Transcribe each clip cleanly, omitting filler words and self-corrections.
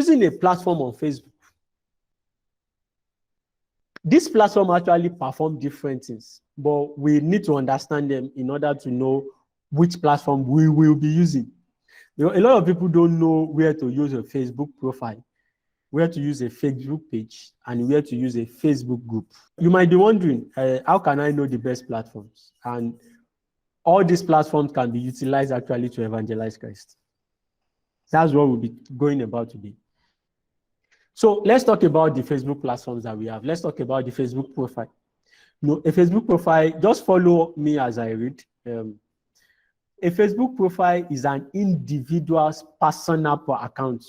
choosing a platform on Facebook. This platform actually perform different things, but we need to understand them in order to know which platform we will be using. You know, a lot of people don't know where to use a Facebook profile, where to use a Facebook page, and where to use a Facebook group. You might be wondering, how can I know the best platforms? And all these platforms can be utilized actually to evangelize Christ. That's what we'll be going about today. So let's talk about the Facebook platforms that we have. Let's talk about the Facebook profile. You know, a Facebook profile, just follow me as I read. A Facebook profile is an individual's personal account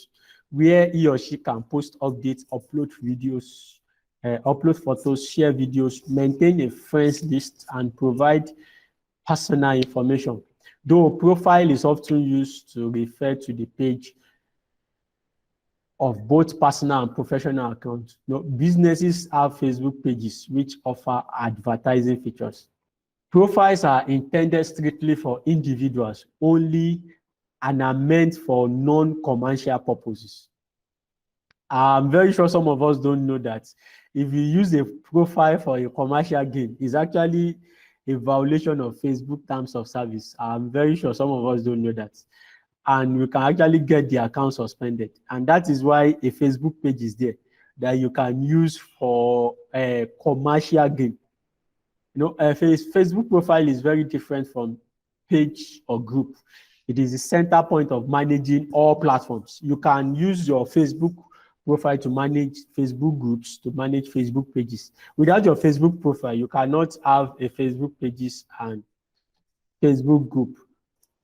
where he or she can post updates, upload videos, upload photos, share videos, maintain a friends list, and provide personal information. Though profile is often used to refer to the page of both personal and professional accounts. You know, businesses have Facebook pages which offer advertising features. Profiles are intended strictly for individuals only and are meant for non-commercial purposes. I'm very sure some of us don't know that if you use a profile for a commercial gain, it's actually a violation of Facebook terms of service. I'm very sure some of us don't know that. And you can actually get the account suspended. And that is why a Facebook page is there that you can use for a commercial gain. You know, a Facebook profile is very different from page or group. It is the center point of managing all platforms. You can use your Facebook profile to manage Facebook groups, to manage Facebook pages. Without your Facebook profile, you cannot have a Facebook pages and Facebook group.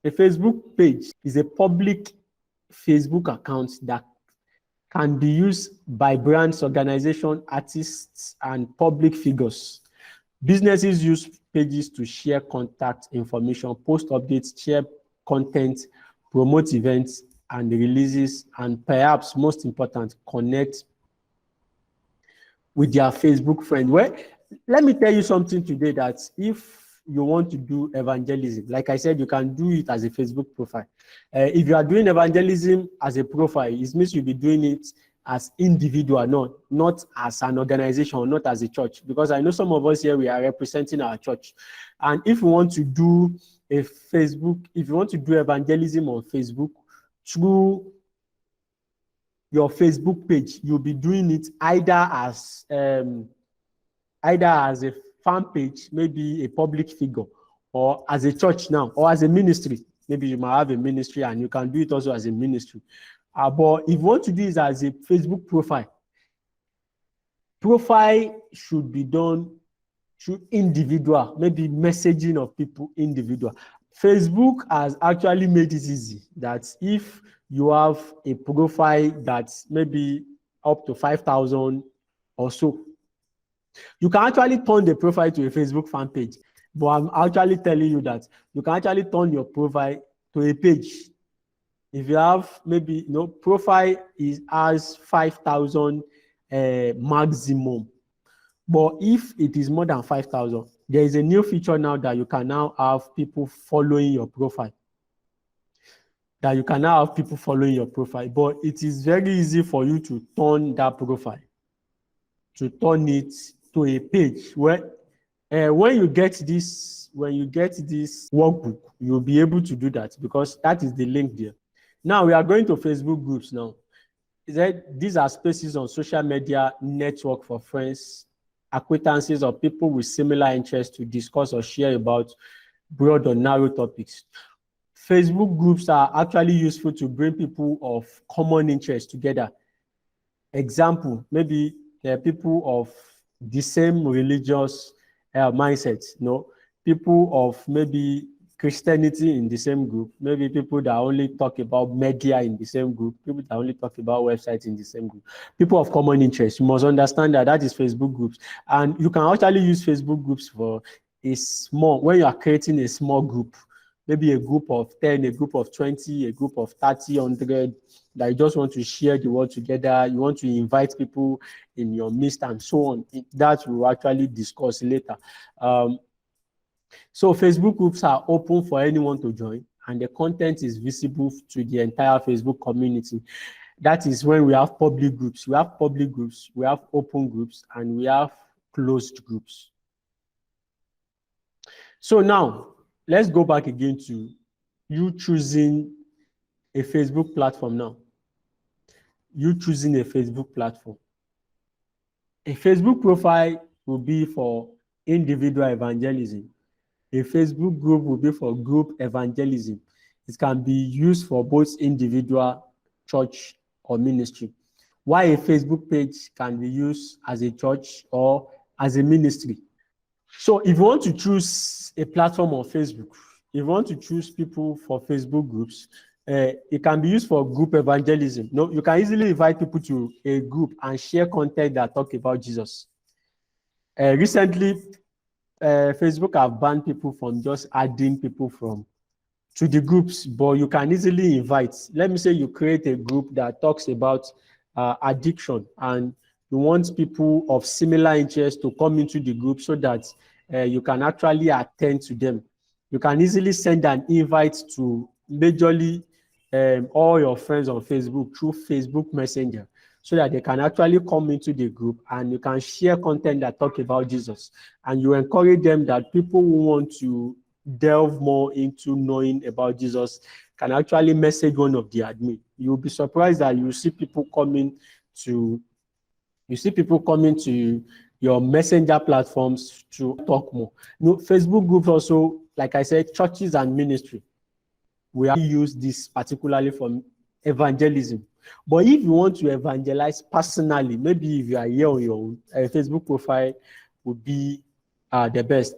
A Facebook page is a public Facebook account that can be used by brands, organizations, artists, and public figures. Businesses use pages to share contact information, post updates, share content, promote events and releases, and perhaps most important, connect with their Facebook friends. Well, let me tell you something today that if you want to do evangelism, like I said, you can do it as a Facebook profile. If you are doing evangelism as a profile, it means you'll be doing it as individual, not as an organization, not as a church. Because I know some of us here, we are representing our church. And if you want to do a Facebook, if you want to do evangelism on Facebook through your Facebook page, you'll be doing it either as a fan page, maybe a public figure, or as a church now, or as a ministry. Maybe you might have a ministry and you can do it also as a ministry. But if you want to do it as a Facebook profile should be done through individual, maybe messaging of people individual. Facebook has actually made it easy that if you have a profile that's maybe up to 5,000 or so, you can actually turn the profile to a Facebook fan page. But I'm actually telling you that you can actually turn your profile to a page. If you have maybe, profile has 5,000 maximum. But if it is more than 5,000, there is a new feature now that you can now have people following your profile. But it is very easy for you to turn that profile, to turn it to a page where when you get this workbook, you'll be able to do that because that is the link there. Now we are going to Facebook groups now. These are spaces on social media network for friends, acquaintances, or people with similar interests to discuss or share about broad or narrow topics. Facebook groups are actually useful to bring people of common interest together. Example, maybe people of the same religious mindset, people of maybe Christianity in the same group, maybe people that only talk about media in the same group, people that only talk about websites in the same group, people of common interest. You must understand that is Facebook groups. And you can actually use Facebook groups for when you are creating a small group, maybe a group of 10, a group of 20, a group of 30, 100, that you just want to share the word together, you want to invite people in your midst and so on. That we'll actually discuss later. So Facebook groups are open for anyone to join, and the content is visible to the entire Facebook community. That is when we have public groups. We have public groups, we have open groups, and we have closed groups. So now, let's go back again to you choosing a Facebook platform now. You choosing a Facebook platform. A Facebook profile will be for individual evangelism. A Facebook group will be for group evangelism. It can be used for both individual, church, or ministry. While a Facebook page can be used as a church or as a ministry. So if you want to choose a platform on Facebook, if you want to choose people for Facebook groups, it can be used for group evangelism. No, you can easily invite people to a group and share content that talk about Jesus. Recently, Facebook have banned people from just adding people to the groups, but you can easily invite. Let me say you create a group that talks about addiction, and you want people of similar interest to come into the group so that you can actually attend to them. You can easily send an invite to majorly all your friends on Facebook through Facebook Messenger, so that they can actually come into the group and you can share content that talk about Jesus. And you encourage them that people who want to delve more into knowing about Jesus can actually message one of the admin. You'll be surprised that you see people coming to your messenger platforms to talk more. Facebook groups also, like I said, churches and ministry. We have used this particularly for evangelism. But if you want to evangelize personally, maybe if you are here on your own, a Facebook profile would be the best.